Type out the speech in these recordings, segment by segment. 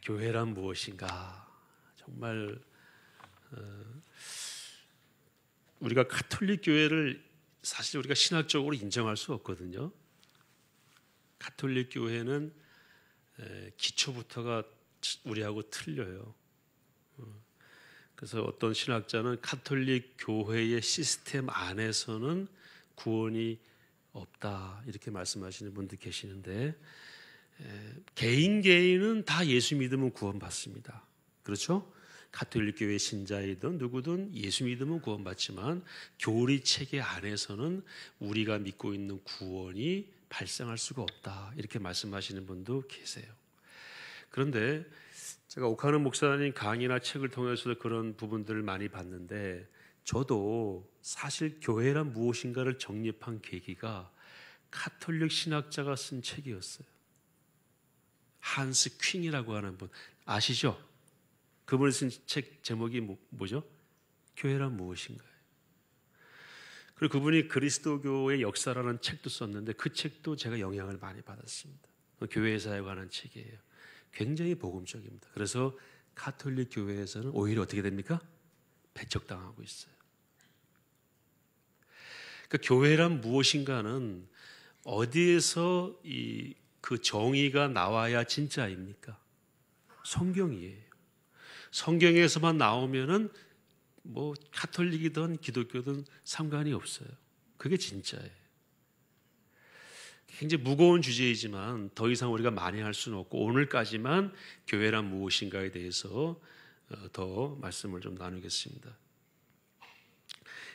교회란 무엇인가? 정말 우리가 가톨릭 교회를 사실 우리가 신학적으로 인정할 수 없거든요. 가톨릭 교회는 기초부터가 우리하고 틀려요. 그래서 어떤 신학자는 가톨릭 교회의 시스템 안에서는 구원이 없다 이렇게 말씀하시는 분도 계시는데, 개인은 다 예수 믿으면 구원받습니다. 그렇죠? 가톨릭 교회 신자이든 누구든 예수 믿으면 구원받지만 교리 체계 안에서는 우리가 믿고 있는 구원이 발생할 수가 없다 이렇게 말씀하시는 분도 계세요. 그런데 제가 오카는 목사님 강의나 책을 통해서도 그런 부분들을 많이 봤는데, 저도 사실 교회란 무엇인가를 정립한 계기가 가톨릭 신학자가 쓴 책이었어요. 한스 퀸이라고 하는 분 아시죠? 그분이 쓴 책 제목이 뭐죠? 교회란 무엇인가요? 그리고 그분이 그리스도교의 역사라는 책도 썼는데 그 책도 제가 영향을 많이 받았습니다. 교회사에 관한 책이에요. 굉장히 복음적입니다. 그래서 가톨릭 교회에서는 오히려 어떻게 됩니까? 배척당하고 있어요. 그러니까 교회란 무엇인가는 어디에서 그 정의가 나와야 진짜입니까? 성경이에요. 성경에서만 나오면은 뭐 가톨릭이든 기독교든 상관이 없어요. 그게 진짜예요. 굉장히 무거운 주제이지만 더 이상 우리가 만회할 수는 없고, 오늘까지만 교회란 무엇인가에 대해서 더 말씀을 좀 나누겠습니다.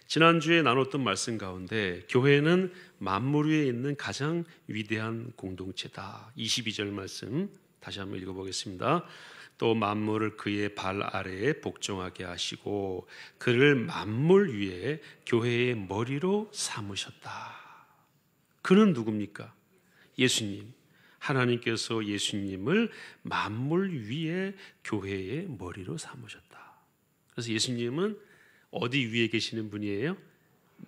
지난주에 나눴던 말씀 가운데 교회는 만물 위에 있는 가장 위대한 공동체다. 22절 말씀 다시 한번 읽어보겠습니다. 또 만물을 그의 발 아래에 복종하게 하시고 그를 만물 위에 교회의 머리로 삼으셨다. 그는 누굽니까? 예수님. 하나님께서 예수님을 만물 위에 교회의 머리로 삼으셨다. 그래서 예수님은 어디 위에 계시는 분이에요?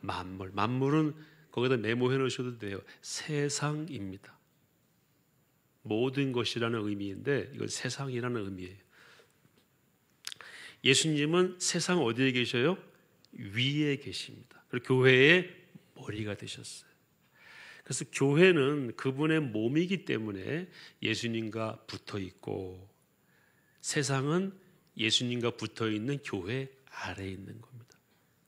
만물. 만물은 거기다 메모해 놓으셔도 돼요. 세상입니다. 모든 것이라는 의미인데 이건 세상이라는 의미예요. 예수님은 세상 어디에 계셔요? 위에 계십니다. 그리고 교회의 머리가 되셨어요. 그래서 교회는 그분의 몸이기 때문에 예수님과 붙어 있고, 세상은 예수님과 붙어 있는 교회 아래에 있는 겁니다.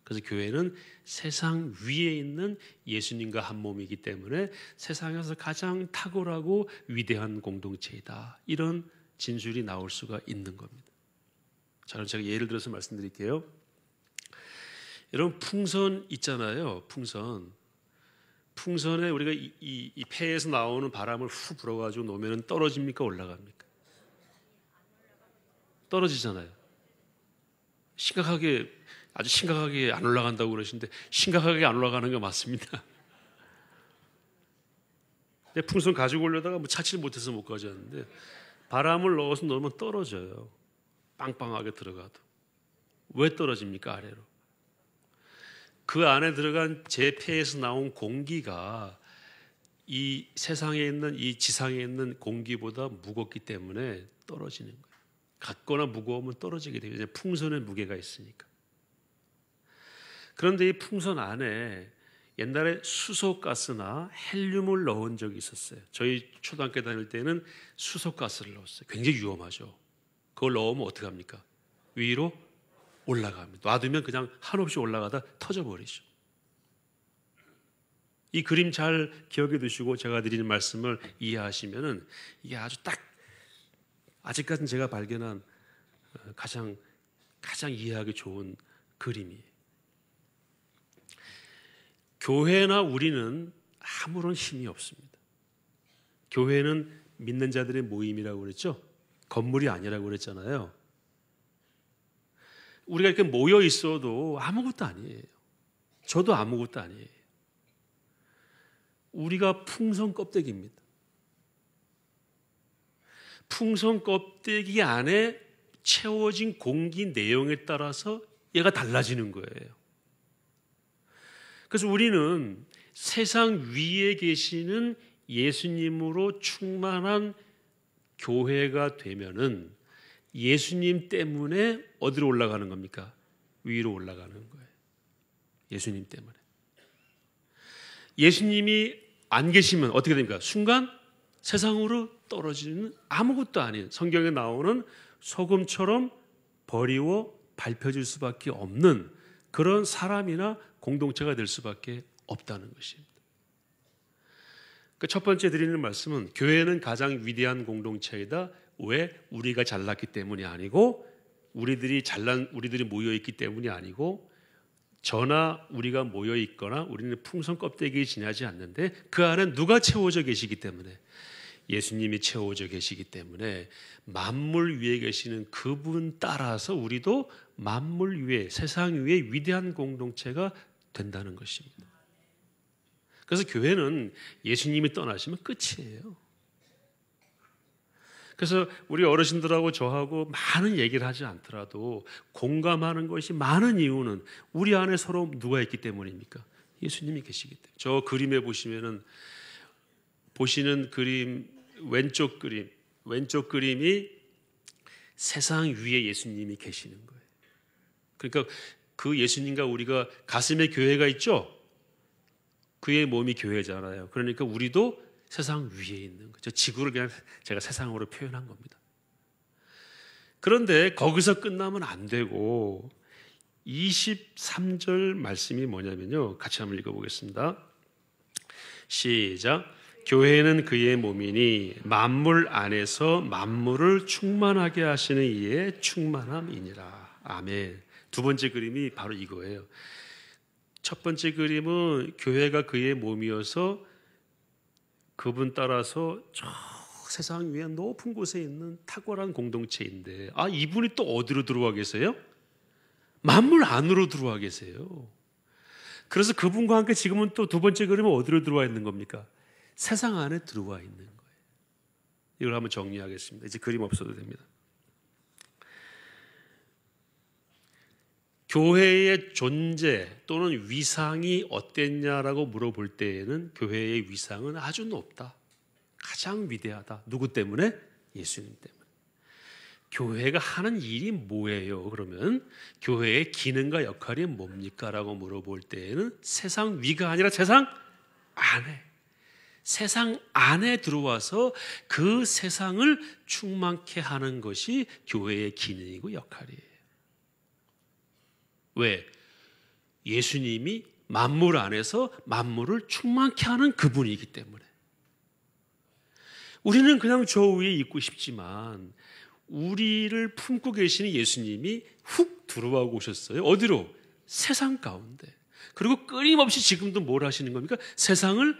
그래서 교회는 세상 위에 있는 예수님과 한 몸이기 때문에 세상에서 가장 탁월하고 위대한 공동체이다. 이런 진술이 나올 수가 있는 겁니다. 자, 그럼 제가 예를 들어서 말씀드릴게요. 여러분, 풍선 있잖아요. 풍선에 우리가 이 폐에서 나오는 바람을 후 불어가지고 놓으면 떨어집니까? 올라갑니까? 떨어지잖아요. 아주 심각하게 안 올라간다고 그러시는데 심각하게 안 올라가는 게 맞습니다. 근데 풍선 가지고 오려다가 찾지를 못해서 못 가져왔는데 바람을 넣어서 놓으면 떨어져요. 빵빵하게 들어가도. 왜 떨어집니까? 아래로. 그 안에 들어간 제 폐에서 나온 공기가 이 세상에 있는 이 지상에 있는 공기보다 무겁기 때문에 떨어지는 거예요. 같거나 무거우면 떨어지게 돼요. 풍선에 무게가 있으니까. 그런데 이 풍선 안에 옛날에 수소가스나 헬륨을 넣은 적이 있었어요. 저희 초등학교 다닐 때는 수소가스를 넣었어요. 굉장히 위험하죠. 그걸 넣으면 어떻게 합니까? 위로 올라갑니다. 놔두면 그냥 한없이 올라가다 터져버리죠. 이 그림 잘 기억해 두시고 제가 드리는 말씀을 이해하시면은 이게 아주 딱 아직까지는 제가 발견한 가장 이해하기 좋은 그림이에요. 교회나 우리는 아무런 힘이 없습니다. 교회는 믿는 자들의 모임이라고 그랬죠? 건물이 아니라고 그랬잖아요. 우리가 이렇게 모여 있어도 아무것도 아니에요. 저도 아무것도 아니에요. 우리가 풍선 껍데기입니다. 풍선 껍데기 안에 채워진 공기 내용에 따라서 얘가 달라지는 거예요. 그래서 우리는 세상 위에 계시는 예수님으로 충만한 교회가 되면은 예수님 때문에 어디로 올라가는 겁니까? 위로 올라가는 거예요. 예수님 때문에. 예수님이 안 계시면 어떻게 됩니까? 순간 세상으로 떨어지는 아무것도 아닌, 성경에 나오는 소금처럼 버리워 밟혀질 수밖에 없는 그런 사람이나 공동체가 될 수밖에 없다는 것입니다. 첫 번째 드리는 말씀은 교회는 가장 위대한 공동체이다. 왜? 우리가 잘났기 때문이 아니고, 우리들이 모여 있기 때문이 아니고, 저나 우리가 모여 있거나 우리는 풍선 껍데기에 지나지 않는데 그 안에 누가 채워져 계시기 때문에, 예수님이 채워져 계시기 때문에 만물 위에 계시는 그분 따라서 우리도 만물 위에, 세상 위에 위대한 공동체가 된다는 것입니다. 그래서 교회는 예수님이 떠나시면 끝이에요. 그래서 우리 어르신들하고 저하고 많은 얘기를 하지 않더라도 공감하는 것이 많은 이유는 우리 안에 서로 누가 있기 때문입니까? 예수님이 계시기 때문에. 저 그림에 보시는 그림, 왼쪽 그림이 세상 위에 예수님이 계시는 거예요. 그러니까 그 예수님과 우리가 가슴에 교회가 있죠? 그의 몸이 교회잖아요. 그러니까 우리도 세상 위에 있는 거죠. 지구를 그냥 제가 세상으로 표현한 겁니다. 그런데 거기서 끝나면 안 되고 23절 말씀이 뭐냐면요. 같이 한번 읽어보겠습니다. 시작. 교회는 그의 몸이니 만물 안에서 만물을 충만하게 하시는 이의 충만함이니라. 아멘. 두 번째 그림이 바로 이거예요. 첫 번째 그림은 교회가 그의 몸이어서 그분 따라서 저 세상 위에 높은 곳에 있는 탁월한 공동체인데, 이분이 또 어디로 들어와 계세요? 만물 안으로 들어와 계세요. 그래서 그분과 함께 지금은 또 두 번째 그림은 어디로 들어와 있는 겁니까? 세상 안에 들어와 있는 거예요. 이걸 한번 정리하겠습니다. 이제 그림 없어도 됩니다. 교회의 존재 또는 위상이 어땠냐라고 물어볼 때에는 교회의 위상은 아주 높다. 가장 위대하다. 누구 때문에? 예수님 때문에. 교회가 하는 일이 뭐예요? 그러면 교회의 기능과 역할이 뭡니까? 라고 물어볼 때에는 세상 위가 아니라 세상 안에 들어와서 그 세상을 충만케 하는 것이 교회의 기능이고 역할이에요. 왜? 예수님이 만물 안에서 만물을 충만케 하는 그분이기 때문에. 우리는 그냥 저 위에 있고 싶지만 우리를 품고 계시는 예수님이 훅 들어와 오셨어요. 어디로? 세상 가운데. 그리고 끊임없이 지금도 뭘 하시는 겁니까? 세상을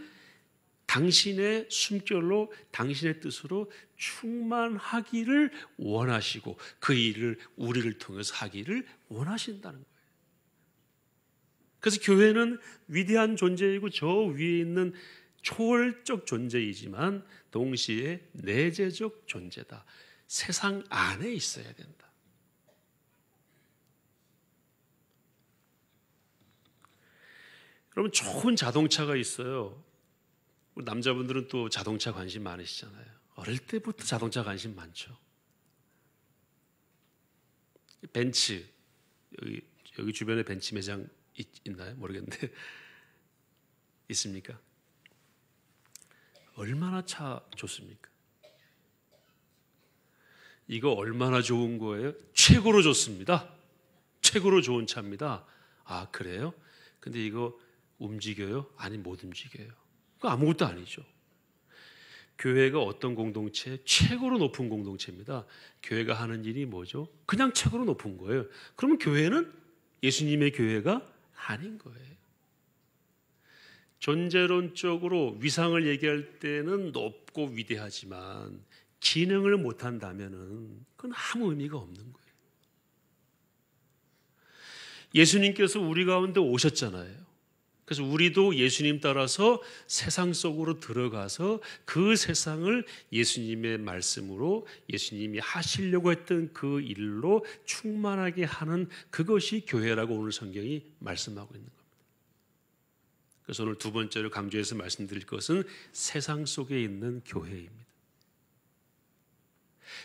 당신의 숨결로, 당신의 뜻으로 충만하기를 원하시고 그 일을 우리를 통해서 하기를 원하신다는 거예요. 그래서 교회는 위대한 존재이고 저 위에 있는 초월적 존재이지만 동시에 내재적 존재다. 세상 안에 있어야 된다. 여러분, 좋은 자동차가 있어요. 남자분들은 또 자동차 관심 많으시잖아요. 어릴 때부터 자동차 관심 많죠. 벤츠, 여기 주변에 벤츠 매장 있나요? 모르겠는데 있습니까? 얼마나 차 좋습니까? 이거 얼마나 좋은 거예요? 최고로 좋습니다. 최고로 좋은 차입니다. 아, 그래요? 근데 이거 움직여요? 아니, 못 움직여요. 그거 아무것도 아니죠. 교회가 어떤 공동체? 최고로 높은 공동체입니다. 교회가 하는 일이 뭐죠? 그냥 최고로 높은 거예요. 그러면 교회는 예수님의 교회가 아닌 거예요. 존재론적으로 위상을 얘기할 때는 높고 위대하지만 기능을 못한다면 그건 아무 의미가 없는 거예요. 예수님께서 우리 가운데 오셨잖아요. 그래서 우리도 예수님 따라서 세상 속으로 들어가서 그 세상을 예수님의 말씀으로, 예수님이 하시려고 했던 그 일로 충만하게 하는 그것이 교회라고 오늘 성경이 말씀하고 있는 겁니다. 그래서 오늘 두 번째로 강조해서 말씀드릴 것은 세상 속에 있는 교회입니다.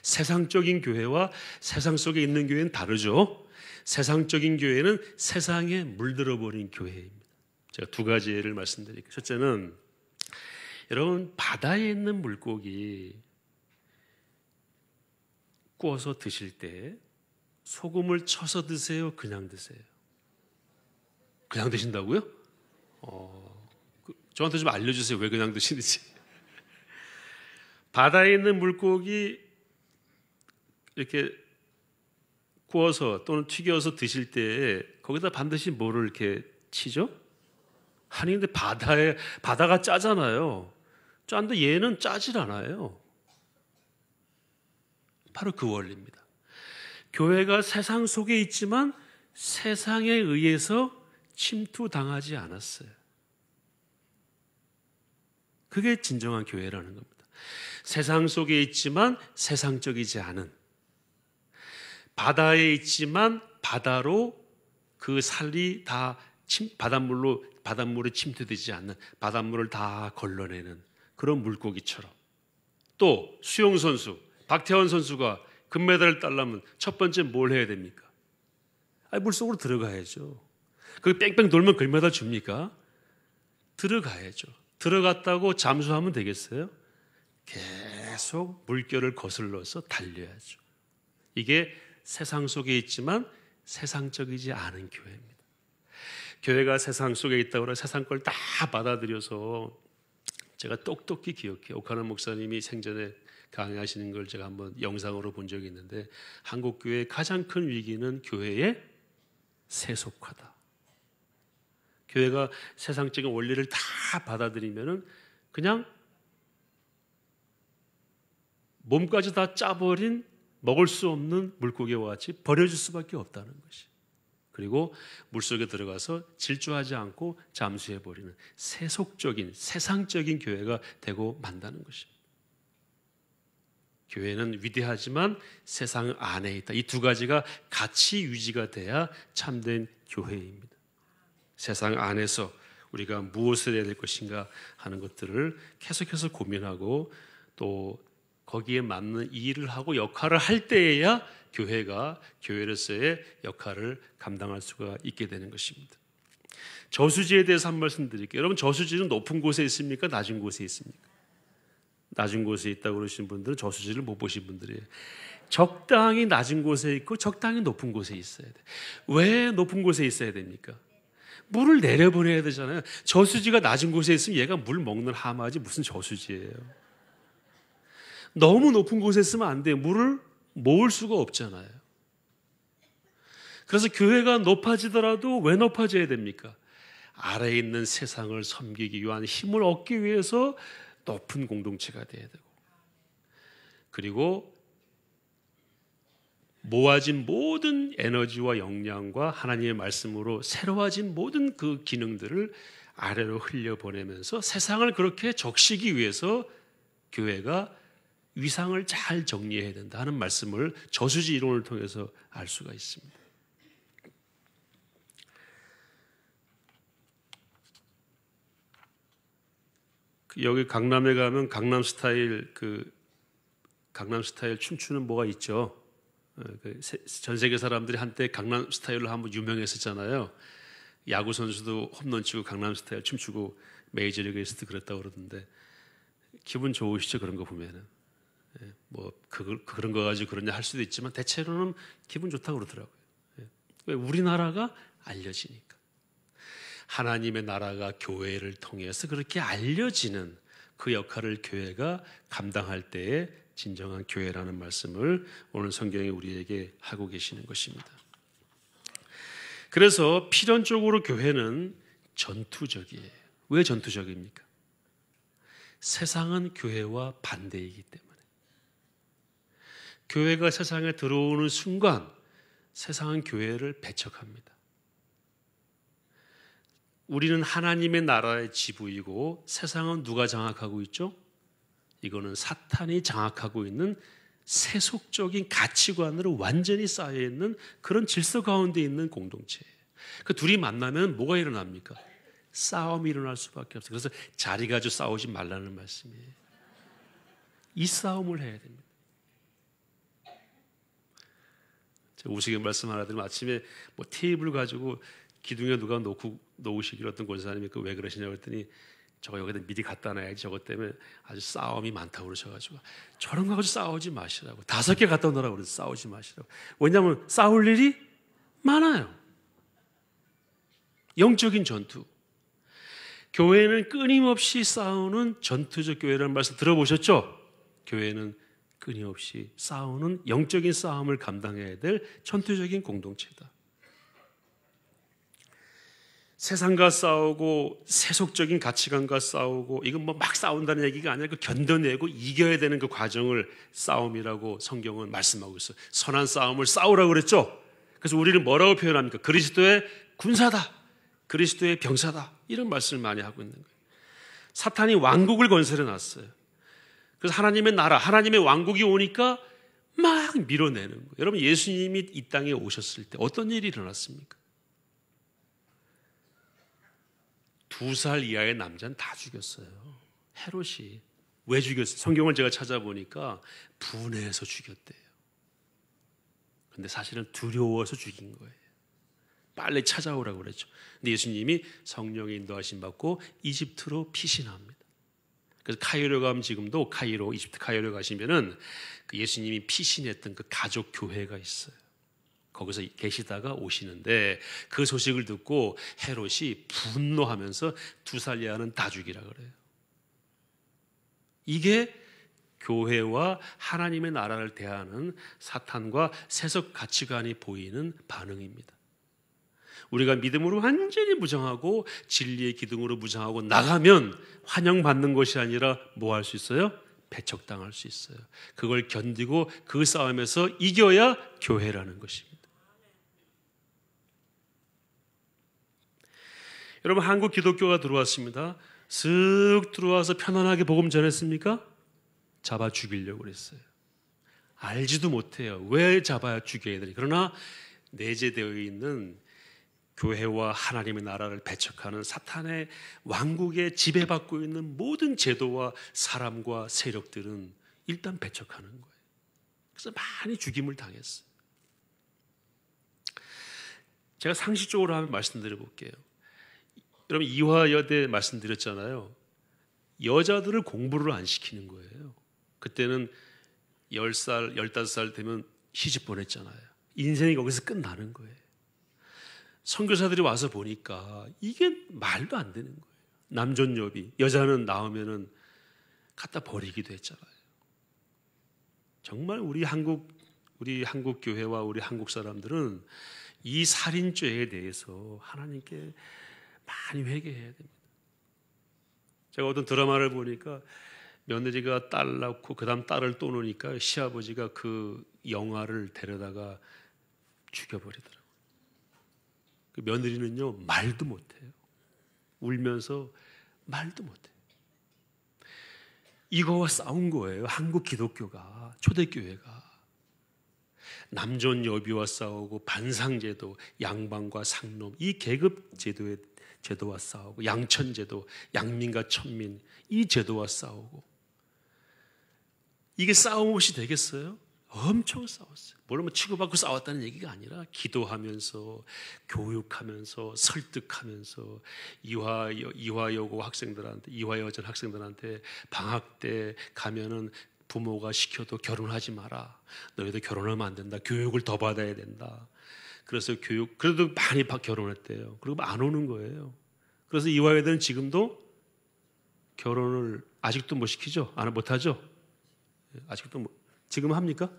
세상적인 교회와 세상 속에 있는 교회는 다르죠. 세상적인 교회는 세상에 물들어 버린 교회입니다. 제가 두 가지 예를 말씀드릴게요. 첫째는 여러분, 바다에 있는 물고기 구워서 드실 때 소금을 쳐서 드세요? 그냥 드세요? 그냥 드신다고요? 저한테 좀 알려주세요. 왜 그냥 드시는지. 바다에 있는 물고기 이렇게 구워서 또는 튀겨서 드실 때 거기다 반드시 뭐를 이렇게 치죠? 아니 근데 바다가 짜잖아요. 짠데 얘는 짜질 않아요. 바로 그 원리입니다. 교회가 세상 속에 있지만 세상에 의해서 침투당하지 않았어요. 그게 진정한 교회라는 겁니다. 세상 속에 있지만 세상적이지 않은, 바다에 있지만 바다로 그 살이 다 바닷물에 침투되지 않는, 바닷물을 다 걸러내는 그런 물고기처럼. 또 수영선수 박태환 선수가 금메달을 따려면 첫 번째 뭘 해야 됩니까? 물속으로 들어가야죠. 거기 뺑뺑 돌면 금메달 줍니까? 들어가야죠. 들어갔다고 잠수하면 되겠어요? 계속 물결을 거슬러서 달려야죠. 이게 세상 속에 있지만 세상적이지 않은 교회입니다. 교회가 세상 속에 있다고 해서 세상 걸 다 받아들여서, 제가 똑똑히 기억해요. 오카나 목사님이 생전에 강의하시는 걸 제가 한번 영상으로 본 적이 있는데, 한국 교회의 가장 큰 위기는 교회의 세속화다. 교회가 세상적인 원리를 다 받아들이면은 그냥 몸까지 다 짜버린 먹을 수 없는 물고기와 같이 버려질 수밖에 없다는 것이. 그리고 물속에 들어가서 질주하지 않고 잠수해버리는 세속적인, 세상적인 교회가 되고 만다는 것입니다. 교회는 위대하지만 세상 안에 있다. 이 두 가지가 같이 유지가 돼야 참된 교회입니다. 세상 안에서 우리가 무엇을 해야 될 것인가 하는 것들을 계속해서 고민하고 또 거기에 맞는 일을 하고 역할을 할 때에야 교회가 교회로서의 역할을 감당할 수가 있게 되는 것입니다. 저수지에 대해서 한 말씀 드릴게요. 여러분, 저수지는 높은 곳에 있습니까? 낮은 곳에 있습니까? 낮은 곳에 있다고 그러시는 분들은 저수지를 못 보신 분들이에요. 적당히 낮은 곳에 있고 적당히 높은 곳에 있어야 돼. 왜 높은 곳에 있어야 됩니까? 물을 내려보내야 되잖아요. 저수지가 낮은 곳에 있으면 얘가 물 먹는 하마지 무슨 저수지예요. 너무 높은 곳에 있으면 안 돼요. 물을 모을 수가 없잖아요. 그래서 교회가 높아지더라도 왜 높아져야 됩니까? 아래에 있는 세상을 섬기기 위한 힘을 얻기 위해서 높은 공동체가 돼야 되고, 그리고 모아진 모든 에너지와 역량과 하나님의 말씀으로 새로워진 모든 그 기능들을 아래로 흘려보내면서 세상을 그렇게 적시기 위해서 교회가 위상을 잘 정리해야 된다 하는 말씀을 저수지 이론을 통해서 알 수가 있습니다. 여기 강남에 가면 강남 스타일 춤추는 뭐가 있죠. 전 세계 사람들이 한때 강남 스타일로 한번 유명했었잖아요. 야구 선수도 홈런 치고 강남 스타일 춤추고 메이저리그에서도 그랬다고 그러던데, 기분 좋으시죠? 그런 거 보면은. 그런 거 가지고 그러냐 할 수도 있지만 대체로는 기분 좋다고 그러더라고요. 왜? 우리나라가 알려지니까. 하나님의 나라가 교회를 통해서 그렇게 알려지는 그 역할을 교회가 감당할 때에 진정한 교회라는 말씀을 오늘 성경이 우리에게 하고 계시는 것입니다. 그래서 필연적으로 교회는 전투적이에요. 왜 전투적입니까? 세상은 교회와 반대이기 때문에. 교회가 세상에 들어오는 순간 세상은 교회를 배척합니다. 우리는 하나님의 나라의 지부이고 세상은 누가 장악하고 있죠? 이거는 사탄이 장악하고 있는 세속적인 가치관으로 완전히 쌓여있는 그런 질서 가운데 있는 공동체예요. 그 둘이 만나면 뭐가 일어납니까? 싸움이 일어날 수밖에 없어요. 그래서 자리 가지고 싸우지 말라는 말씀이에요. 이 싸움을 해야 됩니다. 제가 우스갯 말씀 하나 드리면 아침에 뭐 테이블 가지고 기둥에 누가 놓으시기로 어떤 권사님이 그 왜 그러시냐고 했더니 저거 여기다 미리 갖다 놔야지 저것 때문에 아주 싸움이 많다고 그러셔가지고 저런 거 가지고 싸우지 마시라고 5개 갖다 놓으라고 그래서 싸우지 마시라고. 왜냐하면 싸울 일이 많아요. 영적인 전투. 교회는 끊임없이 싸우는 전투적 교회라는 말씀 들어보셨죠? 교회는 끊임없이 싸우는 영적인 싸움을 감당해야 될 전투적인 공동체다. 세상과 싸우고 세속적인 가치관과 싸우고 이건 뭐 막 싸운다는 얘기가 아니라 그 견뎌내고 이겨야 되는 그 과정을 싸움이라고 성경은 말씀하고 있어요. 선한 싸움을 싸우라고 그랬죠. 그래서 우리는 뭐라고 표현합니까? 그리스도의 군사다, 그리스도의 병사다, 이런 말씀을 많이 하고 있는 거예요. 사탄이 왕국을 건설해 놨어요. 그래서 하나님의 나라, 하나님의 왕국이 오니까 막 밀어내는 거예요. 여러분, 예수님이 이 땅에 오셨을 때 어떤 일이 일어났습니까? 2살 이하의 남자는 다 죽였어요. 헤롯이. 왜 죽였어요? 성경을 제가 찾아보니까 분해해서 죽였대요. 근데 사실은 두려워서 죽인 거예요. 빨리 찾아오라고 그랬죠. 근데 예수님이 성령의 인도하심 받고 이집트로 피신합니다. 그래서 카이로 가면 지금도 카이로, 이집트 카이로 가시면은 그 예수님이 피신했던 그 가족 교회가 있어요. 거기서 계시다가 오시는데 그 소식을 듣고 헤롯이 분노하면서 2살 이하는 다 죽이라 그래요. 이게 교회와 하나님의 나라를 대하는 사탄과 세속 가치관이 보이는 반응입니다. 우리가 믿음으로 완전히 무장하고 진리의 기둥으로 무장하고 나가면 환영받는 것이 아니라 뭐 할 수 있어요? 배척당할 수 있어요. 그걸 견디고 그 싸움에서 이겨야 교회라는 것입니다. 여러분, 한국 기독교가 들어왔습니다. 쓱 들어와서 편안하게 복음 전했습니까? 잡아 죽이려고 그랬어요. 알지도 못해요. 왜 잡아야 죽여야 되니? 그러나 내재되어 있는 교회와 하나님의 나라를 배척하는 사탄의 왕국에 지배받고 있는 모든 제도와 사람과 세력들은 일단 배척하는 거예요. 그래서 많이 죽임을 당했어요. 제가 상식적으로 한번 말씀드려 볼게요. 여러분, 이화여대 말씀드렸잖아요. 여자들을 공부를 안 시키는 거예요. 그때는 10살, 15살 되면 시집 보냈잖아요. 인생이 거기서 끝나는 거예요. 선교사들이 와서 보니까 이게 말도 안 되는 거예요. 남존여비, 여자는 나오면은 갖다 버리기도 했잖아요. 정말 우리 한국 교회와 우리 한국 사람들은 이 살인죄에 대해서 하나님께 많이 회개해야 됩니다. 제가 어떤 드라마를 보니까 며느리가 딸 낳고 그 다음 딸을 또 놓으니까 시아버지가 그 영아를 데려다가 죽여버리더라고요. 그 며느리는요, 말도 못해요. 울면서 말도 못해요. 이거와 싸운 거예요. 한국 기독교가, 초대교회가. 남존여비와 싸우고 반상제도, 양반과 상놈, 이 계급 제도와 싸우고, 양천제도, 양민과 천민, 이 제도와 싸우고. 이게 싸움 없이 되겠어요? 엄청 싸웠어요. 물론 치고받고 싸웠다는 얘기가 아니라 기도하면서, 교육하면서, 설득하면서, 이화여고 학생들한테, 이화여전 학생들한테 방학 때 가면은 부모가 시켜도 결혼하지 마라. 너희도 결혼하면 안 된다. 교육을 더 받아야 된다. 그래서 그래도 많이 결혼했대요. 그리고 안 오는 거예요. 그래서 이화여대는 지금도 결혼을 아직도 못 시키죠? 못 하죠? 아직도 지금 합니까?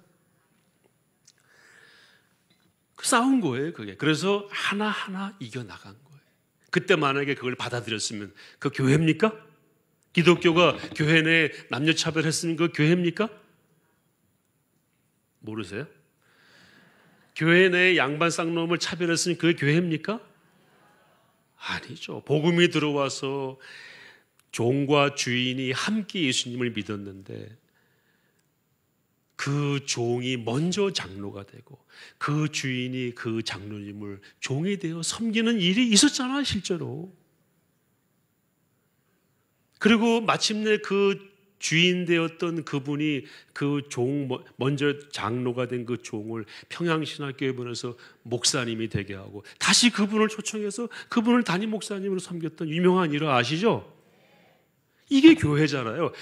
싸운 거예요, 그게. 그래서 하나하나 이겨나간 거예요. 그때 만약에 그걸 받아들였으면 그 교회입니까? 기독교가 교회 내에 남녀차별했으면 그 교회입니까? 모르세요? 교회 내에 양반 쌍놈을 차별했으면 그게 교회입니까? 아니죠. 복음이 들어와서 종과 주인이 함께 예수님을 믿었는데 그 종이 먼저 장로가 되고 그 주인이 그 장로님을 종이 되어 섬기는 일이 있었잖아요, 실제로. 그리고 마침내 그 주인 되었던 그분이 그 종, 먼저 장로가 된 그 종을 평양신학교에 보내서 목사님이 되게 하고 다시 그분을 초청해서 그분을 담임 목사님으로 섬겼던 유명한 일화 아시죠? 이게 교회잖아요.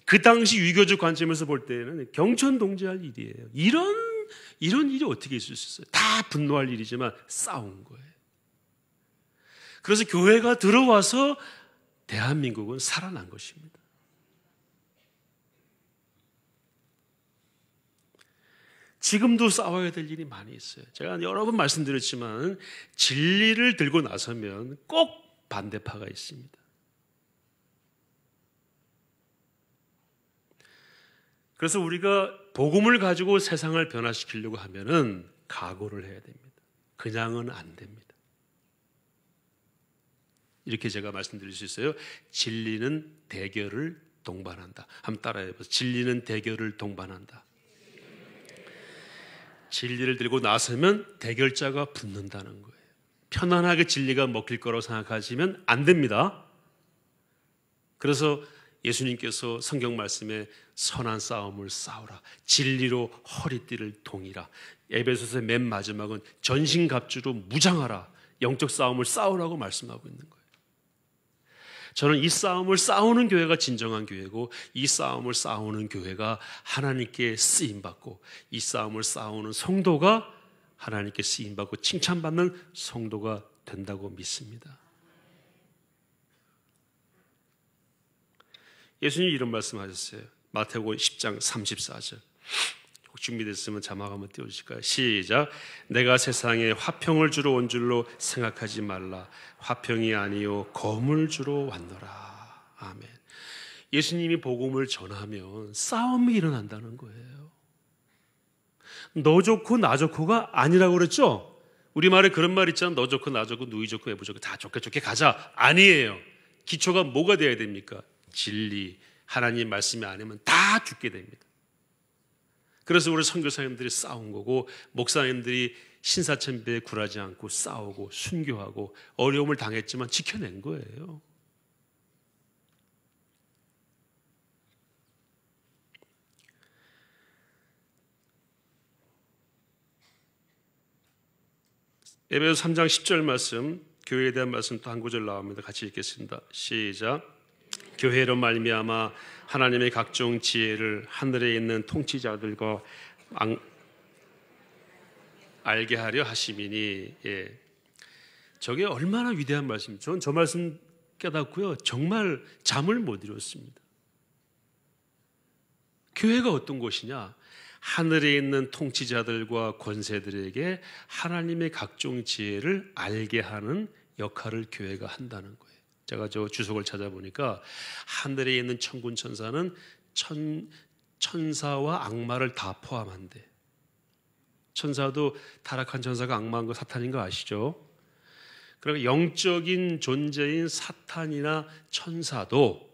그 당시 유교적 관점에서 볼 때는 경천동지할 일이에요. 이런 일이 어떻게 있을 수 있어요? 다 분노할 일이지만 싸운 거예요. 그래서 교회가 들어와서 대한민국은 살아난 것입니다. 지금도 싸워야 될 일이 많이 있어요. 제가 여러 번 말씀드렸지만 진리를 들고 나서면 꼭 반대파가 있습니다. 그래서 우리가 복음을 가지고 세상을 변화시키려고 하면은 각오를 해야 됩니다. 그냥은 안 됩니다. 이렇게 제가 말씀드릴 수 있어요. 진리는 대결을 동반한다. 한번 따라해 보세요. 진리는 대결을 동반한다. 진리를 들고 나서면 대결자가 붙는다는 거예요. 편안하게 진리가 먹힐 거라고 생각하시면 안 됩니다. 그래서 예수님께서 성경 말씀에 선한 싸움을 싸우라. 진리로 허리띠를 동이라. 에베소서의 맨 마지막은 전신갑주로 무장하라. 영적 싸움을 싸우라고 말씀하고 있는 거예요. 저는 이 싸움을 싸우는 교회가 진정한 교회고 이 싸움을 싸우는 교회가 하나님께 쓰임받고 이 싸움을 싸우는 성도가 하나님께 쓰임받고 칭찬받는 성도가 된다고 믿습니다. 예수님이 이런 말씀하셨어요. 마태복음 10장 34절. 준비됐으면 자막 한번 띄워주실까요? 시작. 내가 세상에 화평을 주러 온 줄로 생각하지 말라. 화평이 아니요 검을 주러 왔노라. 아멘. 예수님이 복음을 전하면 싸움이 일어난다는 거예요. 너 좋고 나 좋고가 아니라고 그랬죠? 우리말에 그런 말 있잖아. 너 좋고 나 좋고 누이 좋고 애부 좋고 다 좋게 좋게 가자. 아니에요. 기초가 뭐가 돼야 됩니까? 진리. 하나님 말씀이 아니면 다 죽게 됩니다. 그래서 우리 선교사님들이 싸운 거고 목사님들이 신사참배에 굴하지 않고 싸우고 순교하고 어려움을 당했지만 지켜낸 거예요. 에베소서 3장 10절 말씀, 교회에 대한 말씀 또 한 구절 나옵니다. 같이 읽겠습니다. 시작. 교회로 말미암아 하나님의 각종 지혜를 하늘에 있는 통치자들과 알게 하려 하심이니. 예. 저게 얼마나 위대한 말씀입니까? 저는 저 말씀 깨닫고요 정말 잠을 못 이뤘습니다. 교회가 어떤 곳이냐? 하늘에 있는 통치자들과 권세들에게 하나님의 각종 지혜를 알게 하는 역할을 교회가 한다는 거예요. 제가 저 주석을 찾아보니까 하늘에 있는 천군 천사는 천사와 악마를 다 포함한대. 천사도 타락한 천사가 악마인 거 사탄인 거 아시죠? 그러니까 영적인 존재인 사탄이나 천사도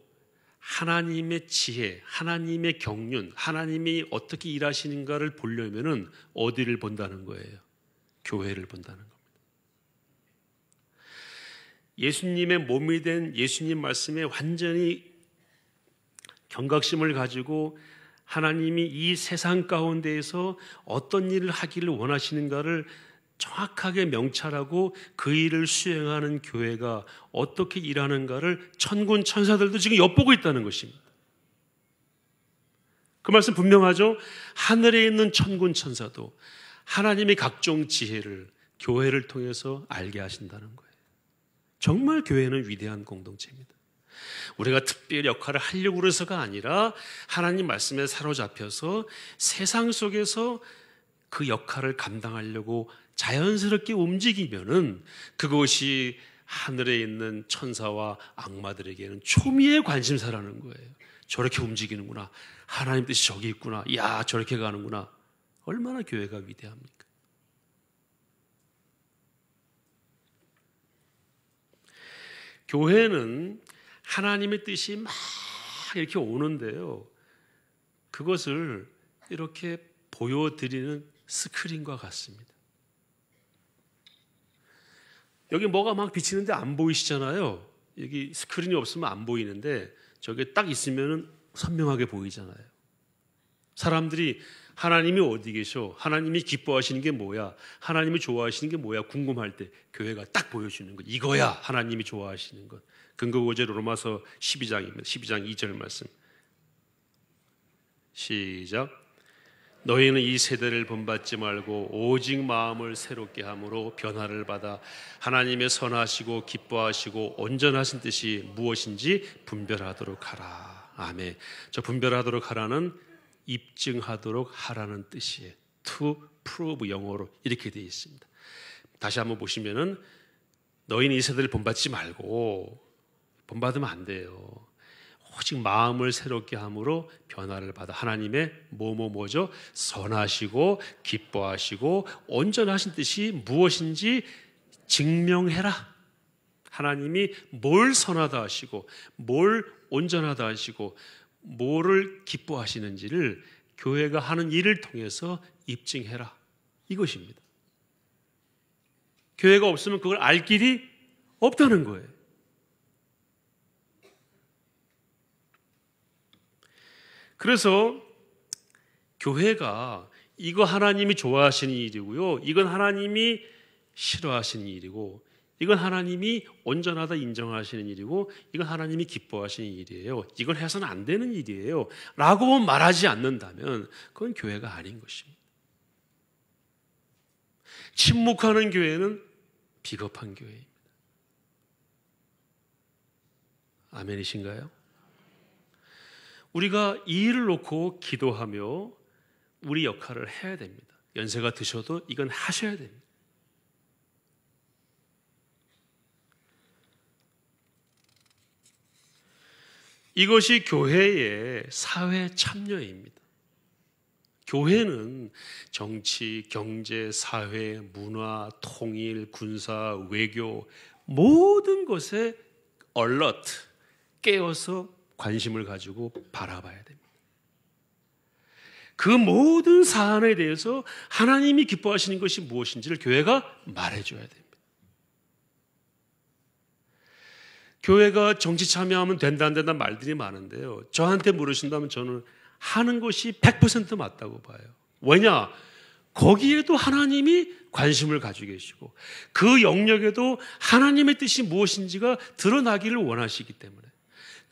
하나님의 지혜, 하나님의 경륜, 하나님이 어떻게 일하시는가를 보려면은 어디를 본다는 거예요? 교회를 본다는 겁니다. 예수님의 몸이 된 예수님 말씀에 완전히 경각심을 가지고 하나님이 이 세상 가운데에서 어떤 일을 하기를 원하시는가를 정확하게 명찰하고 그 일을 수행하는 교회가 어떻게 일하는가를 천군 천사들도 지금 엿보고 있다는 것입니다. 그 말씀 분명하죠? 하늘에 있는 천군 천사도 하나님의 각종 지혜를 교회를 통해서 알게 하신다는 거예요. 정말 교회는 위대한 공동체입니다. 우리가 특별 역할을 하려고 해서가 아니라 하나님 말씀에 사로잡혀서 세상 속에서 그 역할을 감당하려고 자연스럽게 움직이면은 그것이 하늘에 있는 천사와 악마들에게는 초미의 관심사라는 거예요. 저렇게 움직이는구나. 하나님 뜻이 저기 있구나. 야, 저렇게 가는구나. 얼마나 교회가 위대합니까? 교회는 하나님의 뜻이 막 이렇게 오는데요. 그것을 이렇게 보여드리는 스크린과 같습니다. 여기 뭐가 막 비치는데 안 보이시잖아요. 여기 스크린이 없으면 안 보이는데 저게 딱 있으면은 선명하게 보이잖아요. 사람들이 하나님이 어디 계셔? 하나님이 기뻐하시는 게 뭐야? 하나님이 좋아하시는 게 뭐야? 궁금할 때 교회가 딱 보여주는 것. 이거야 하나님이 좋아하시는 것. 근거구절 로마서 12장입니다. 12장 2절 말씀. 시작. 너희는 이 세대를 본받지 말고 오직 마음을 새롭게 함으로 변화를 받아 하나님의 선하시고 기뻐하시고 온전하신 뜻이 무엇인지 분별하도록 하라. 아멘. 저 분별하도록 하라는 입증하도록 하라는 뜻이에요. To prove, 영어로 이렇게 되어 있습니다. 다시 한번 보시면은 너희는 이 세대를 본받지 말고, 본받으면 안 돼요. 오직 마음을 새롭게 함으로 변화를 받아 하나님의 뭐죠? 선하시고 기뻐하시고 온전하신 뜻이 무엇인지 증명해라. 하나님이 뭘 선하다 하시고 뭘 온전하다 하시고 뭐를 기뻐하시는지를 교회가 하는 일을 통해서 입증해라. 이것입니다. 교회가 없으면 그걸 알 길이 없다는 거예요. 그래서 교회가 이거 하나님이 좋아하시는 일이고요. 이건 하나님이 싫어하시는 일이고, 이건 하나님이 온전하다 인정하시는 일이고, 이건 하나님이 기뻐하시는 일이에요. 이건 해서는 안 되는 일이에요. 라고 말하지 않는다면 그건 교회가 아닌 것입니다. 침묵하는 교회는 비겁한 교회입니다. 아멘이신가요? 우리가 이 일을 놓고 기도하며 우리 역할을 해야 됩니다. 연세가 드셔도 이건 하셔야 됩니다. 이것이 교회의 사회 참여입니다. 교회는 정치, 경제, 사회, 문화, 통일, 군사, 외교 모든 것에 alert, 깨어서 관심을 가지고 바라봐야 됩니다. 그 모든 사안에 대해서 하나님이 기뻐하시는 것이 무엇인지를 교회가 말해줘야 됩니다. 교회가 정치 참여하면 된다 안 된다 말들이 많은데요. 저한테 물으신다면 저는 하는 것이 100% 맞다고 봐요. 왜냐? 거기에도 하나님이 관심을 가지고 계시고 그 영역에도 하나님의 뜻이 무엇인지가 드러나기를 원하시기 때문에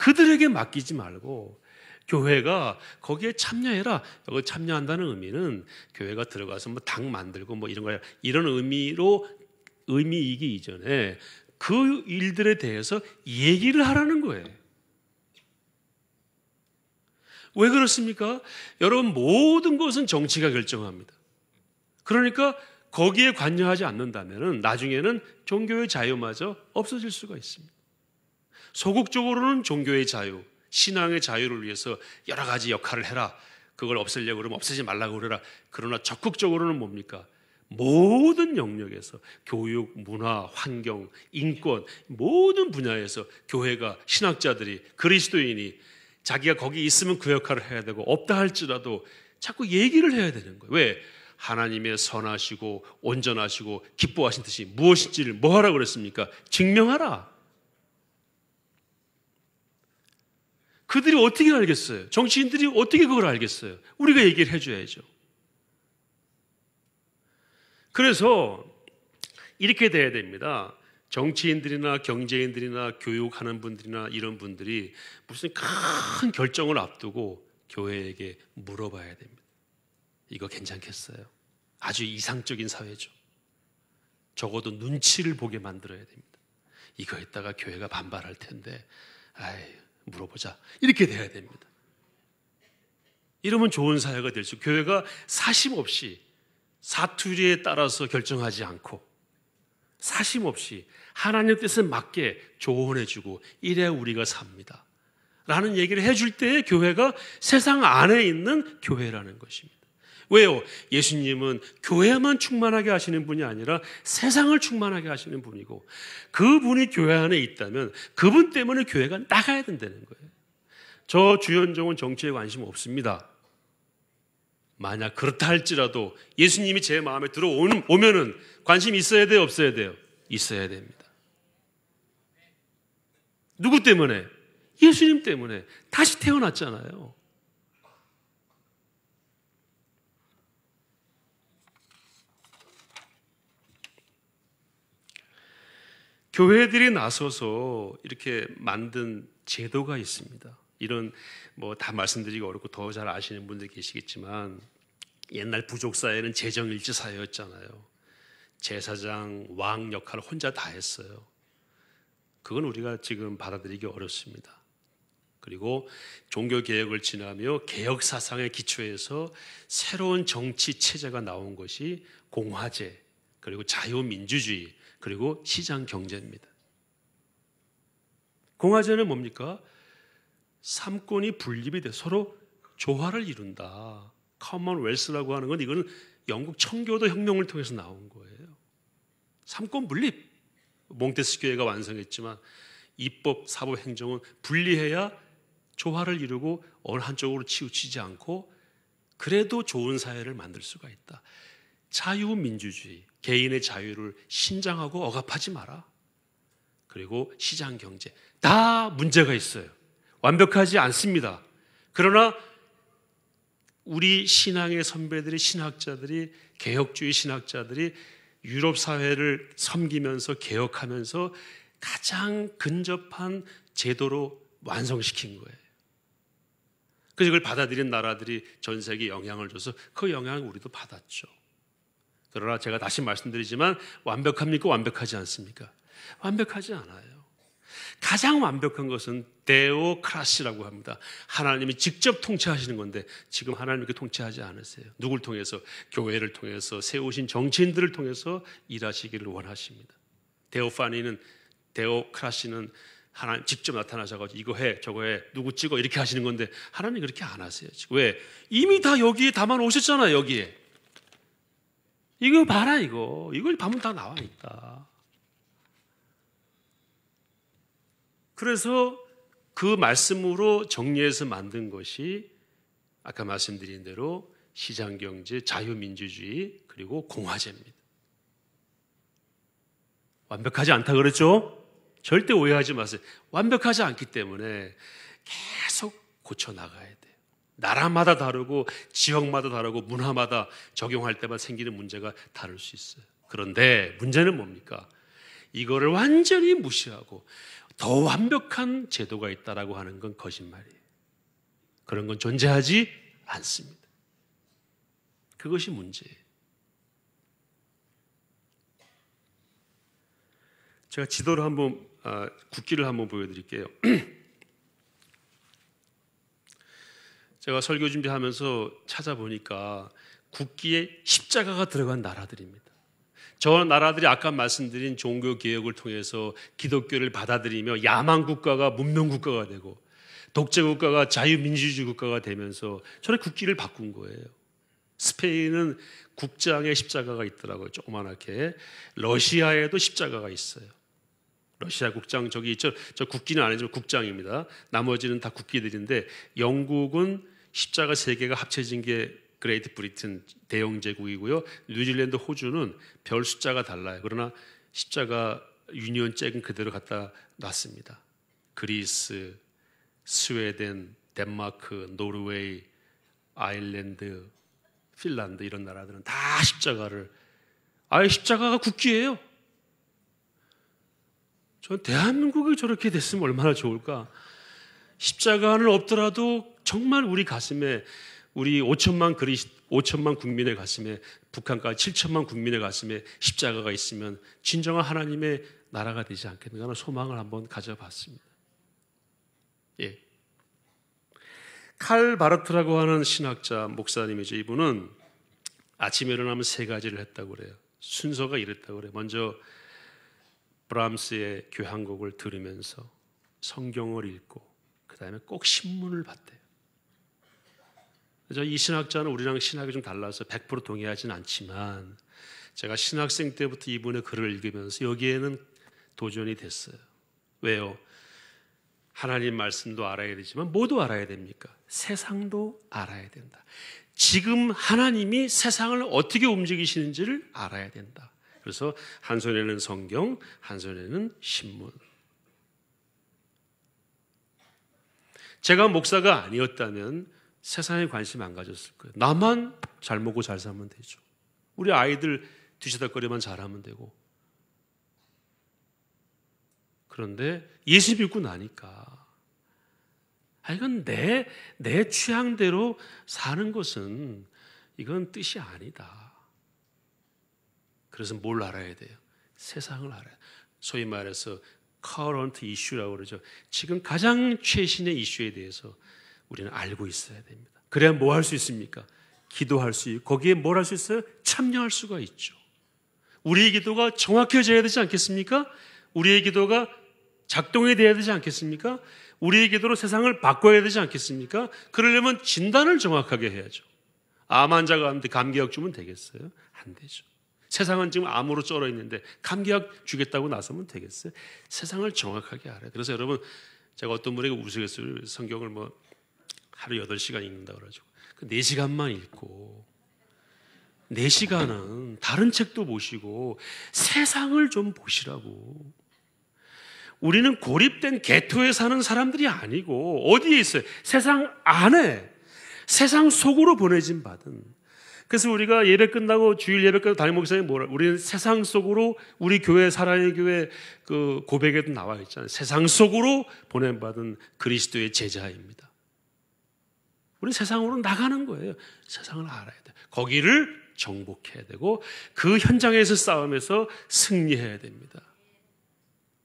그들에게 맡기지 말고 교회가 거기에 참여해라. 여기 참여한다는 의미는 교회가 들어가서 뭐 당 만들고 뭐 이런 거야. 이런 의미이기 이전에 그 일들에 대해서 얘기를 하라는 거예요. 왜 그렇습니까? 여러분, 모든 것은 정치가 결정합니다. 그러니까 거기에 관여하지 않는다면 나중에는 종교의 자유마저 없어질 수가 있습니다. 소극적으로는 종교의 자유, 신앙의 자유를 위해서 여러 가지 역할을 해라. 그걸 없애려고 그러면 없애지 말라고 그러라. 그러나 적극적으로는 뭡니까? 모든 영역에서 교육, 문화, 환경, 인권 모든 분야에서 교회가 신학자들이 그리스도인이 자기가 거기 있으면 그 역할을 해야 되고 없다 할지라도 자꾸 얘기를 해야 되는 거예요. 왜? 하나님의 선하시고 온전하시고 기뻐하신 뜻이 무엇인지를 뭐 하라고 그랬습니까? 증명하라. 그들이 어떻게 알겠어요? 정치인들이 어떻게 그걸 알겠어요? 우리가 얘기를 해줘야죠. 그래서 이렇게 돼야 됩니다. 정치인들이나 경제인들이나 교육하는 분들이나 이런 분들이 무슨 큰 결정을 앞두고 교회에게 물어봐야 됩니다. 이거 괜찮겠어요? 아주 이상적인 사회죠. 적어도 눈치를 보게 만들어야 됩니다. 이거 했다가 교회가 반발할 텐데 물어보자. 이렇게 돼야 됩니다. 이러면 좋은 사회가 될 수 있고 교회가 사심 없이 사투리에 따라서 결정하지 않고 사심 없이 하나님의 뜻에 맞게 조언해주고 이래야 우리가 삽니다 라는 얘기를 해줄 때 교회가 세상 안에 있는 교회라는 것입니다. 왜요? 예수님은 교회만 충만하게 하시는 분이 아니라 세상을 충만하게 하시는 분이고 그분이 교회 안에 있다면 그분 때문에 교회가 나가야 된다는 거예요. 저 주현종은 정치에 관심 없습니다. 만약 그렇다 할지라도 예수님이 제 마음에 들어오면은 관심 있어야 돼요? 없어야 돼요? 있어야 됩니다. 누구 때문에? 예수님 때문에 다시 태어났잖아요. 교회들이 나서서 이렇게 만든 제도가 있습니다. 이런 뭐 다 말씀드리기 어렵고 더 잘 아시는 분들 계시겠지만 옛날 부족 사회는 재정일치 사회였잖아요. 제사장, 왕 역할을 혼자 다 했어요. 그건 우리가 지금 받아들이기 어렵습니다. 그리고 종교개혁을 지나며 개혁 사상에 기초해서 새로운 정치 체제가 나온 것이 공화제, 그리고 자유민주주의, 그리고 시장 경제입니다. 공화제는 뭡니까? 삼권이 분립이 돼 서로 조화를 이룬다. 커먼웰스라고 하는 건 이거는 영국 청교도 혁명을 통해서 나온 거예요. 삼권 분립. 몽테스큐에가 완성했지만 입법, 사법, 행정은 분리해야 조화를 이루고 어느 한쪽으로 치우치지 않고 그래도 좋은 사회를 만들 수가 있다. 자유민주주의, 개인의 자유를 신장하고 억압하지 마라. 그리고 시장경제, 다 문제가 있어요. 완벽하지 않습니다. 그러나 우리 신앙의 선배들이, 신학자들이, 개혁주의 신학자들이 유럽 사회를 섬기면서 개혁하면서 가장 근접한 제도로 완성시킨 거예요. 그래서 이걸 받아들인 나라들이 전 세계에 영향을 줘서 그 영향을 우리도 받았죠. 그러나 제가 다시 말씀드리지만 완벽합니까? 완벽하지 않습니까? 완벽하지 않아요. 가장 완벽한 것은 데오크라시라고 합니다. 하나님이 직접 통치하시는 건데 지금 하나님이 그 통치하지 않으세요. 누굴 통해서? 교회를 통해서, 세우신 정치인들을 통해서 일하시기를 원하십니다. 데오크라시는 하나님 직접 나타나셔가지고 이거 해, 저거 해, 누구 찍어 이렇게 하시는 건데 하나님이 그렇게 안 하세요. 지금. 왜? 이미 다 여기에 담아 놓으셨잖아요. 여기에. 이거 봐라 이거. 이걸 보면 다 나와 있다. 그래서 그 말씀으로 정리해서 만든 것이 아까 말씀드린 대로 시장경제, 자유민주주의, 그리고 공화제입니다. 완벽하지 않다 그랬죠? 절대 오해하지 마세요. 완벽하지 않기 때문에 계속 고쳐나가야 돼요. 나라마다 다르고 지역마다 다르고 문화마다 적용할 때마다 생기는 문제가 다를 수 있어요. 그런데 문제는 뭡니까? 이거를 완전히 무시하고 더 완벽한 제도가 있다라고 하는 건 거짓말이에요. 그런 건 존재하지 않습니다. 그것이 문제예요. 제가 지도를 한번 국기를 한번 보여드릴게요. 제가 설교 준비하면서 찾아보니까 국기에 십자가가 들어간 나라들입니다. 저 나라들이 아까 말씀드린 종교개혁을 통해서 기독교를 받아들이며 야만국가가 문명국가가 되고 독재국가가 자유민주주의 국가가 되면서 저의 국기를 바꾼 거예요. 스페인은 국장에 십자가가 있더라고요. 조그만하게. 러시아에도 십자가가 있어요. 러시아 국장 저기 있죠. 저 국기는 아니지만 국장입니다. 나머지는 다 국기들인데 영국은 십자가 3개가 합쳐진 게 그레이트 브리튼 대영제국이고요. 뉴질랜드, 호주는 별 숫자가 달라요. 그러나 십자가 유니온 잭은 그대로 갖다 놨습니다. 그리스, 스웨덴, 덴마크, 노르웨이, 아일랜드, 핀란드 이런 나라들은 다 십자가를 아예 십자가가 국기예요. 전 대한민국이 저렇게 됐으면 얼마나 좋을까. 십자가는 없더라도 정말 우리 가슴에 우리 5천만 국민의 가슴에 북한까지 7천만 국민의 가슴에 십자가가 있으면 진정한 하나님의 나라가 되지 않겠는가 하는 소망을 한번 가져봤습니다. 예. 칼 바르트라고 하는 신학자 목사님이죠. 이분은 아침에 일어나면 3가지를 했다고 그래요. 순서가 이랬다고 그래요. 먼저 브람스의 교향곡을 들으면서 성경을 읽고 그 다음에 꼭 신문을 봤대요. 이 신학자는 우리랑 신학이 좀 달라서 100% 동의하지는 않지만 제가 신학생 때부터 이분의 글을 읽으면서 여기에는 도전이 됐어요. 왜요? 하나님 말씀도 알아야 되지만 뭐도 알아야 됩니까? 세상도 알아야 된다. 지금 하나님이 세상을 어떻게 움직이시는지를 알아야 된다. 그래서 한 손에는 성경, 한 손에는 신문. 제가 목사가 아니었다면 세상에 관심 안 가졌을 거예요. 나만 잘 먹고 잘 살면 되죠. 우리 아이들 뒤치다거리만 잘하면 되고. 그런데 예수 믿고 나니까 이건 내 취향대로 사는 것은 이건 뜻이 아니다. 그래서 뭘 알아야 돼요? 세상을 알아야 돼요. 소위 말해서 current issue라고 그러죠. 지금 가장 최신의 이슈에 대해서 우리는 알고 있어야 됩니다. 그래야 뭐 할 수 있습니까? 기도할 수 있고 거기에 뭘 할 수 있어요? 참여할 수가 있죠. 우리의 기도가 정확해져야 되지 않겠습니까? 우리의 기도가 작동이 돼야 되지 않겠습니까? 우리의 기도로 세상을 바꿔야 되지 않겠습니까? 그러려면 진단을 정확하게 해야죠. 암 환자가 왔는데 감기약 주면 되겠어요? 안 되죠. 세상은 지금 암으로 쩔어 있는데 감기약 주겠다고 나서면 되겠어요? 세상을 정확하게 알아요. 그래서 여러분, 제가 어떤 분에게 우스갯소리로 성경을 하루 8시간 읽는다 그러죠. 그 4시간만 읽고 4시간은 다른 책도 보시고 세상을 좀 보시라고. 우리는 고립된 개토에 사는 사람들이 아니고 어디에 있어요? 세상 안에, 세상 속으로 보내진 받은. 그래서 우리가 예배 끝나고 주일 예배 끝나고 담임 목사님 우리는 세상 속으로, 우리 교회 사랑의 교회 그 고백에도 나와 있잖아요. 세상 속으로 보냄받은 그리스도의 제자입니다. 우리는 세상으로 나가는 거예요. 세상을 알아야 돼요. 거기를 정복해야 되고 그 현장에서 싸움에서 승리해야 됩니다.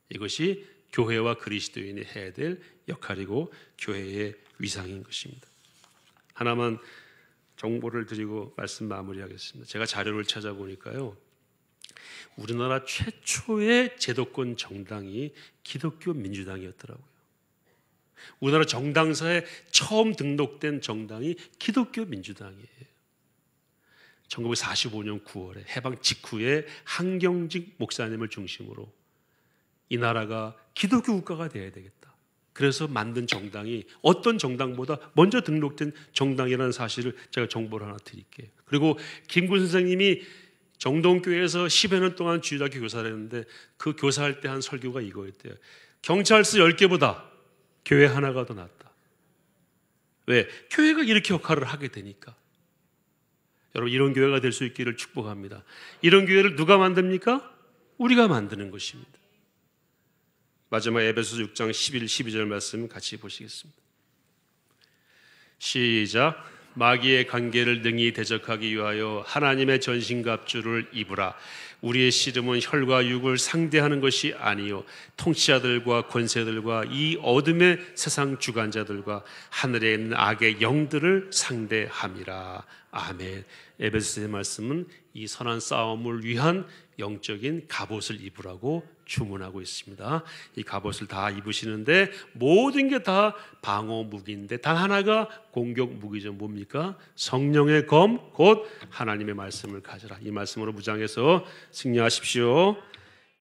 이것이 교회와 그리스도인이 해야 될 역할이고 교회의 위상인 것입니다. 하나만 정보를 드리고 말씀 마무리하겠습니다. 제가 자료를 찾아보니까요, 우리나라 최초의 제도권 정당이 기독교 민주당이었더라고요. 우리나라 정당사에 처음 등록된 정당이 기독교 민주당이에요. 1945년 9월에 해방 직후에 한경직 목사님을 중심으로 이 나라가 기독교 국가가 되어야 되겠다. 그래서 만든 정당이 어떤 정당보다 먼저 등록된 정당이라는 사실을 제가 정보를 하나 드릴게요. 그리고 김군 선생님이 정동교회에서 10여 년 동안 주일학교 교사를 했는데 그 교사할 때 한 설교가 이거였대요. 경찰서 10개보다 교회 하나가 더 낫다. 왜? 교회가 이렇게 역할을 하게 되니까. 여러분, 이런 교회가 될 수 있기를 축복합니다. 이런 교회를 누가 만듭니까? 우리가 만드는 것입니다. 마지막 에베소서 6장 11, 12절 말씀 같이 보시겠습니다. 시작. 마귀의 관계를 능히 대적하기 위하여 하나님의 전신갑주를 입으라. 우리의 씨름은 혈과 육을 상대하는 것이 아니요 통치자들과 권세들과 이 어둠의 세상 주관자들과 하늘에 있는 악의 영들을 상대함이라. 아멘. 에베소서의 말씀은 이 선한 싸움을 위한 영적인 갑옷을 입으라고 주문하고 있습니다. 이 갑옷을 다 입으시는데 모든 게 다 방어 무기인데 단 하나가 공격 무기죠. 뭡니까? 성령의 검, 곧 하나님의 말씀을 가져라. 이 말씀으로 무장해서 승리하십시오.